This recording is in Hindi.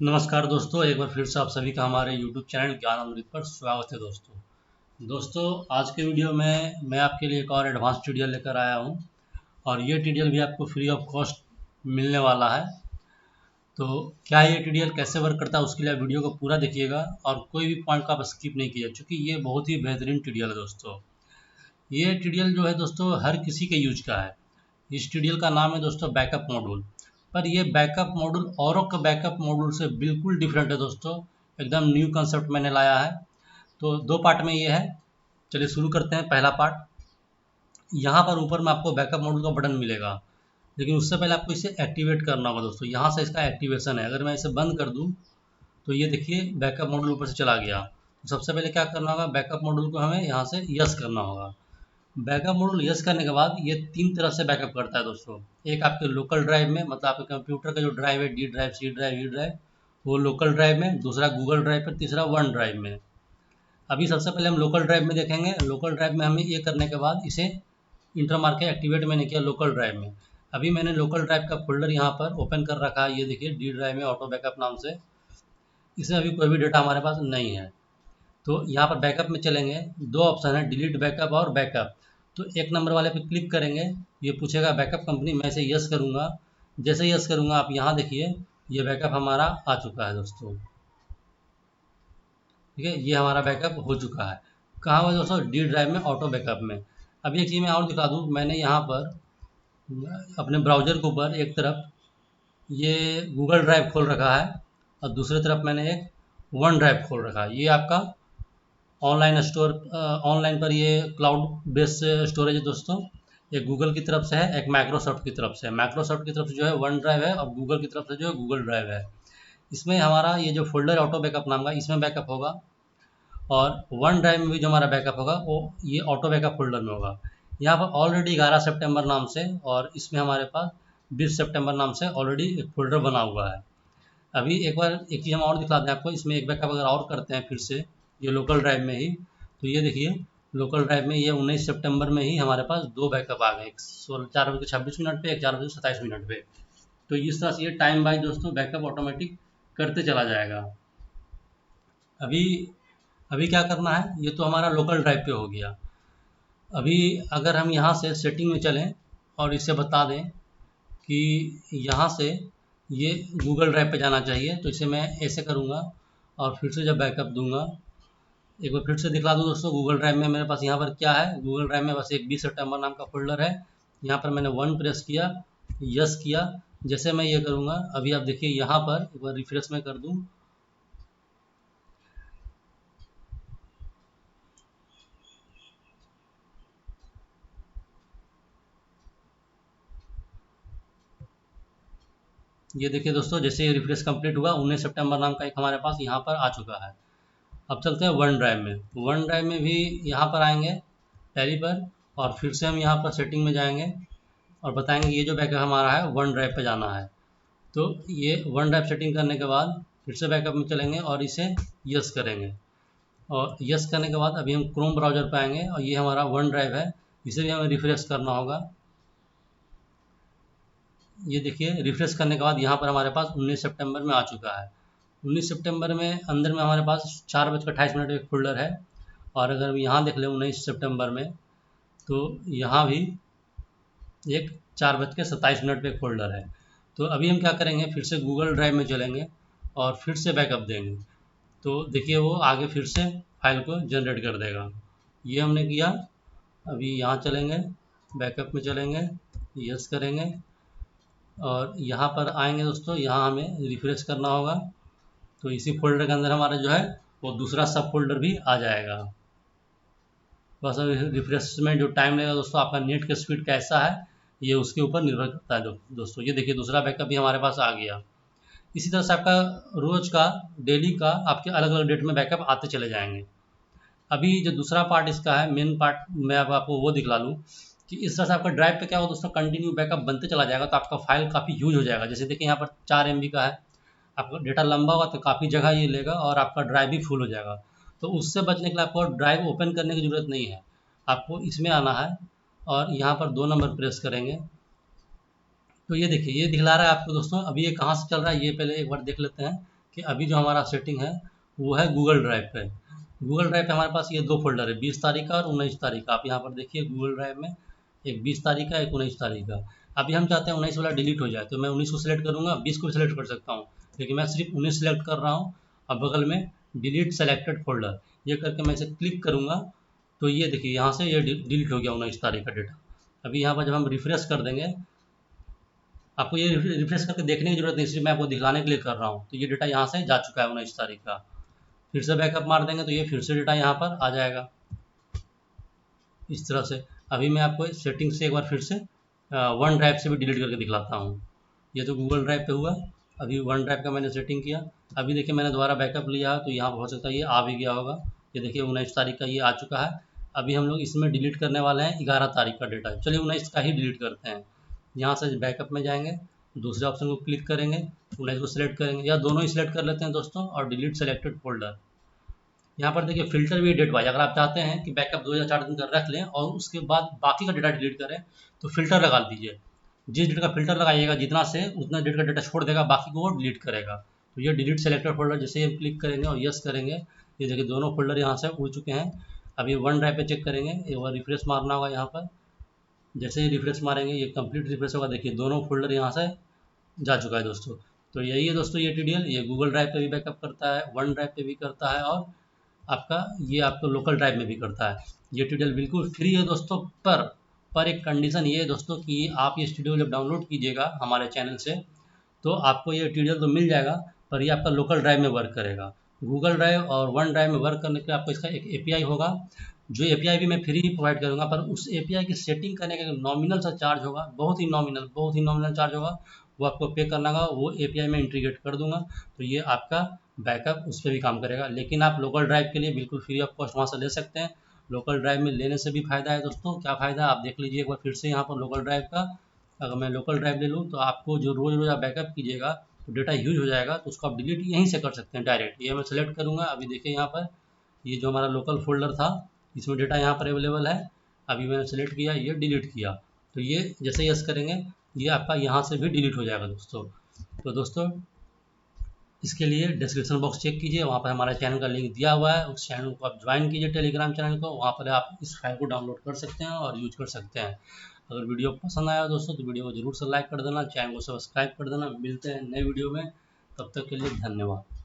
नमस्कार दोस्तों, एक बार फिर से आप सभी का हमारे YouTube चैनल ज्ञान अमृत पर स्वागत है। दोस्तों आज के वीडियो में मैं आपके लिए एक और एडवांस ट्यूटोरियल लेकर आया हूं और ये ट्यूटोरियल भी आपको फ्री ऑफ कॉस्ट मिलने वाला है। तो क्या ये ट्यूटोरियल कैसे वर्क करता है उसके लिए आप वीडियो को पूरा देखिएगा और कोई भी पॉइंट को आप स्किप नहीं कीजिए, क्योंकि ये बहुत ही बेहतरीन ट्यूटोरियल है। दोस्तों ये ट्यूटोरियल जो है दोस्तों हर किसी के यूज का है। इस ट्यूटोरियल का नाम है दोस्तों बैकअप मॉड्यूल। पर ये बैकअप मॉड्यूल औरों के बैकअप मॉड्यूल से बिल्कुल डिफरेंट है दोस्तों। एकदम न्यू कंसेप्ट मैंने लाया है। तो दो पार्ट में ये है। चलिए शुरू करते हैं। पहला पार्ट, यहाँ पर ऊपर में आपको बैकअप मॉड्यूल का बटन मिलेगा, लेकिन उससे पहले आपको इसे एक्टिवेट करना होगा। दोस्तों यहाँ से इसका एक्टिवेशन है। अगर मैं इसे बंद कर दूँ तो ये देखिए बैकअप मॉड्यूल ऊपर से चला गया। तो सबसे पहले क्या करना होगा, बैकअप मॉड्यूल को हमें यहाँ से यस करना होगा। बैकअप मॉड्यूल यस करने के बाद ये तीन तरह से बैकअप करता है दोस्तों। एक आपके लोकल ड्राइव में, मतलब आपके कंप्यूटर का जो ड्राइव है, D drive, C drive, E drive, वो लोकल ड्राइव में। दूसरा गूगल ड्राइव पर, तीसरा वन ड्राइव में। अभी सबसे पहले हम लोकल ड्राइव में देखेंगे। लोकल ड्राइव में हमें ये करने के बाद इसे इंटर मार के एक्टिवेट मैंने किया लोकल ड्राइव में। अभी मैंने लोकल ड्राइव का फोल्डर यहाँ पर ओपन कर रखा है। ये देखिए डी ड्राइव में ऑटो बैकअप नाम से। इसमें अभी कोई भी डेटा हमारे पास नहीं है। तो यहाँ पर बैकअप में चलेंगे, दो ऑप्शन है, डिलीट बैकअप और बैकअप। तो एक नंबर वाले पे क्लिक करेंगे, ये पूछेगा बैकअप कंपनी, मैं इसे यस करूँगा। जैसे यस करूँगा आप यहाँ देखिए ये बैकअप हमारा आ चुका है दोस्तों। ठीक है, ये हमारा बैकअप हो चुका है। कहाँ हुआ दोस्तों? डी ड्राइव में ऑटो बैकअप में। अब एक चीज़ मैं और दिखा दूँ, मैंने यहाँ पर अपने ब्राउज़र के ऊपर एक तरफ ये गूगल ड्राइव खोल रखा है और दूसरी तरफ मैंने एक वन ड्राइव खोल रखा है। ये आपका ऑनलाइन स्टोर, ऑनलाइन पर ये क्लाउड बेस्ड स्टोरेज है दोस्तों। एक गूगल की तरफ से है, एक माइक्रोसॉफ्ट की तरफ से है। माइक्रोसॉफ्ट की तरफ से जो है वन ड्राइव है और गूगल की तरफ से जो है गूगल ड्राइव है। इसमें हमारा ये जो फोल्डर ऑटो बैकअप नाम का, इसमें बैकअप होगा। और वन ड्राइव में भी जो हमारा बैकअप होगा वो ये ऑटो बैकअप फोल्डर में होगा। यहाँ पर ऑलरेडी 11 सितंबर नाम से और इसमें हमारे पास 20 सितंबर नाम से ऑलरेडी एक फोल्डर बना हुआ है। अभी एक बार एक चीज़ हम और दिखा दें आपको। इसमें एक बैकअप अगर और करते हैं फिर से, ये लोकल ड्राइव में ही, तो ये देखिए लोकल ड्राइव में ये 19 सितंबर में ही हमारे पास दो बैकअप आ गए, एक 4:26 पे, एक 4:27 पे। तो इस तरह से ये टाइम वाइज दोस्तों बैकअप ऑटोमेटिक करते चला जाएगा। अभी अभी क्या करना है, ये तो हमारा लोकल ड्राइव पे हो गया। अभी अगर हम यहाँ से सेटिंग में चलें और इसे बता दें कि यहाँ से ये गूगल ड्राइव पे जाना चाहिए, तो इसे मैं ऐसे करूँगा और फिर से जब बैकअप दूंगा, एक बार फिर से दिखला दूँ दोस्तों। गूगल ड्राइव में मेरे पास यहाँ पर क्या है, गूगल ड्राइव में बस एक 20 सितंबर नाम का फोल्डर है। यहाँ पर मैंने वन प्रेस किया, यस किया। जैसे मैं ये करूँगा, अभी आप देखिए यहाँ पर एक बार रिफ्रेश में कर दूँ, ये देखिए दोस्तों जैसे ये रिफ्रेश कंप्लीट हुआ, 19 सितंबर नाम का एक हमारे पास यहाँ पर आ चुका है। अब चलते हैं वन ड्राइव में। वन ड्राइव में भी यहाँ पर आएंगे टैली पर और फिर से हम यहाँ पर सेटिंग में जाएंगे और बताएंगे ये जो बैकअप हमारा है वन ड्राइव पे जाना है। तो ये वन ड्राइव सेटिंग करने के बाद फिर से बैकअप में चलेंगे और इसे यस करेंगे। और यस करने के बाद अभी हम क्रोम ब्राउज़र पे आएंगे और ये हमारा वन ड्राइव है, इसे भी हमें रिफ्रेश करना होगा। ये देखिए रिफ्रेश करने के बाद यहाँ पर हमारे पास 19 सितंबर में आ चुका है। 19 सितंबर में अंदर में हमारे पास 4:28 एक फोल्डर है। और अगर हम यहाँ देख लें 19 सितंबर में, तो यहाँ भी एक 4:27 पे एक फोल्डर है। तो अभी हम क्या करेंगे, फिर से गूगल ड्राइव में चलेंगे और फिर से बैकअप देंगे। तो देखिए वो आगे फिर से फाइल को जनरेट कर देगा। ये हमने किया। अभी यहाँ चलेंगे, बैकअप में चलेंगे, यस करेंगे और यहाँ पर आएंगे दोस्तों। यहाँ हमें रिफ्रेश करना होगा, तो इसी फोल्डर के अंदर हमारा जो है वो दूसरा सब फोल्डर भी आ जाएगा। बस रिफ्रेश में जो टाइम लगेगा दोस्तों, आपका नेट का स्पीड कैसा है ये उसके ऊपर निर्भर करता है दोस्तों। ये देखिए दूसरा बैकअप भी हमारे पास आ गया। इसी तरह से आपका रोज का, डेली का आपके अलग अलग डेट में बैकअप आते चले जाएंगे। अभी जो दूसरा पार्ट इसका है, मेन पार्ट, मैं अब आपको वो दिखला लूँ कि इस तरह से आपका ड्राइव पे क्या हो दोस्तों, कंटिन्यू बैकअप बनते चला जाएगा। तो आपका फाइल काफ़ी यूज हो जाएगा। जैसे देखिए यहाँ पर 4 MB का है, आपका डेटा लंबा होगा तो काफ़ी जगह ये लेगा और आपका ड्राइव भी फुल हो जाएगा। तो उससे बचने के लिए आपको ड्राइव ओपन करने की ज़रूरत नहीं है, आपको इसमें आना है और यहाँ पर 2 नंबर प्रेस करेंगे। तो ये देखिए ये दिखला रहा है आपको दोस्तों। अभी ये कहाँ से चल रहा है ये पहले एक बार देख लेते हैं। कि अभी जो हमारा सेटिंग है वो है गूगल ड्राइव पे। गूगल ड्राइव पे हमारे पास ये 2 फ़ोल्डर है, 20 तारीख का और 19 तारीख का। आप यहाँ पर देखिए गूगल ड्राइव में एक 20 तारीख का, एक 19 तारीख का। अभी हम चाहते हैं 19 वाला डिलीट हो जाए, तो मैं 19 को सिलेक्ट करूँगा, 20 को भी सिलेक्ट कर सकता हूँ, लेकिन मैं सिर्फ 19 सिलेक्ट कर रहा हूँ। अब बगल में डिलीट सेलेक्टेड फ़ोल्डर, ये करके मैं इसे क्लिक करूँगा तो ये देखिए यहाँ से ये डिलीट हो गया 19 तारीख का डेटा। अभी यहाँ पर जब हम रिफ्रेश कर देंगे, आपको ये रिफ्रेश करके देखने की जरूरत नहीं, सिर्फ मैं आपको दिखाने के लिए कर रहा हूँ। तो ये डेटा यहाँ से जा चुका है 19 तारीख का। फिर से बैकअप मार देंगे तो ये फिर से डेटा यहाँ पर आ जाएगा इस तरह से। अभी मैं आपको सेटिंग से एक बार फिर से वन ड्राइव से भी डिलीट करके दिखलाता हूँ। ये तो गूगल ड्राइव पे हुआ, अभी वन ड्राइव का मैंने सेटिंग किया। अभी देखिए मैंने दोबारा बैकअप लिया तो यहाँ पर हो सकता है ये आ भी गया होगा। ये देखिए 19 तारीख का ये आ चुका है। अभी हम लोग इसमें डिलीट करने वाले हैं 11 तारीख का डेटा। चलिए 19 का ही डिलीट करते हैं। यहाँ से बैकअप में जाएंगे, दूसरे ऑप्शन को क्लिक करेंगे, 19 को सिलेक्ट करेंगे, या दोनों ही सिलेक्ट कर लेते हैं दोस्तों, और डिलीट सेलेक्टेड फोल्डर। यहाँ पर देखिए फिल्टर भी डेट वाइज, अगर आप चाहते हैं कि बैकअप 2 या 4 दिन का रख लें और उसके बाद बाकी का डेटा डिलीट करें तो फिल्टर लगा दीजिए। जिस डेट का फिल्टर लगाइएगा जितना से उतना डेट का डेटा छोड़ देगा, बाकी को वो डिलीट करेगा। तो ये डिलीट सेलेक्टेड फोल्डर जैसे ही हम क्लिक करेंगे और यस करेंगे, ये देखिए दोनों फोल्डर यहाँ से उड़ चुके हैं। अभी वन ड्राइव पे चेक करेंगे, एक बार रिफ्रेश मारना होगा यहाँ पर। जैसे ही रिफ्रेश मारेंगे ये कंप्लीट रिफ्रेश होगा, देखिए दोनों फोल्डर यहाँ से जा चुका है दोस्तों। तो यही है दोस्तों ये ट्यूटोरियल। ये गूगल ड्राइव पे भी बैकअप करता है, वन ड्राइव पे भी करता है, और आपका ये आपको लोकल ड्राइव में भी करता है। ये ट्यूटोरियल बिल्कुल फ्री है दोस्तों, पर एक कंडीशन ये है दोस्तों कि आप ये ट्यूटोरियल जब डाउनलोड कीजिएगा हमारे चैनल से तो आपको ये ट्यूटोरियल तो मिल जाएगा, पर ये आपका लोकल ड्राइव में वर्क करेगा। गूगल ड्राइव और वन ड्राइव में वर्क करने के लिए आपको इसका एक एपीआई होगा, जो एपीआई भी मैं फ्री ही प्रोवाइड करूँगा, पर उस एपीआई की सेटिंग करने का नॉमिनल सा चार्ज होगा, बहुत ही नॉमिनल चार्ज होगा, वो आपको पे करना होगा। वो एपीआई में इंटीग्रेट कर दूंगा तो ये आपका बैकअप उस पर भी काम करेगा। लेकिन आप लोकल ड्राइव के लिए बिल्कुल फ्री ऑफ कॉस्ट वहाँ से ले सकते हैं। लोकल ड्राइव में लेने से भी फ़ायदा है दोस्तों। क्या फ़ायदा आप देख लीजिए एक बार फिर से यहाँ पर लोकल ड्राइव का। अगर मैं लोकल ड्राइव ले लूँ तो आपको जो रोज़ रोज़ आप बैकअप कीजिएगा तो डेटा यूज हो जाएगा, तो उसको आप डिलीट यहीं से कर सकते हैं डायरेक्ट। ये मैं सेलेक्ट करूँगा, अभी देखिए यहाँ पर ये जो हमारा लोकल फोल्डर था इसमें डेटा यहाँ पर अवेलेबल है। अभी मैंने सेलेक्ट किया, ये डिलीट किया, तो ये जैसे यस करेंगे ये आपका यहाँ से भी डिलीट हो जाएगा दोस्तों। तो दोस्तों इसके लिए डिस्क्रिप्शन बॉक्स चेक कीजिए, वहाँ पर हमारे चैनल का लिंक दिया हुआ है। उस चैनल को आप ज्वाइन कीजिए, टेलीग्राम चैनल को, वहाँ पर आप इस फाइल को डाउनलोड कर सकते हैं और यूज कर सकते हैं। अगर वीडियो पसंद आया दोस्तों तो वीडियो को जरूर से लाइक कर देना, चैनल को सब्सक्राइब कर देना। मिलते हैं नए वीडियो में, तब तक के लिए धन्यवाद।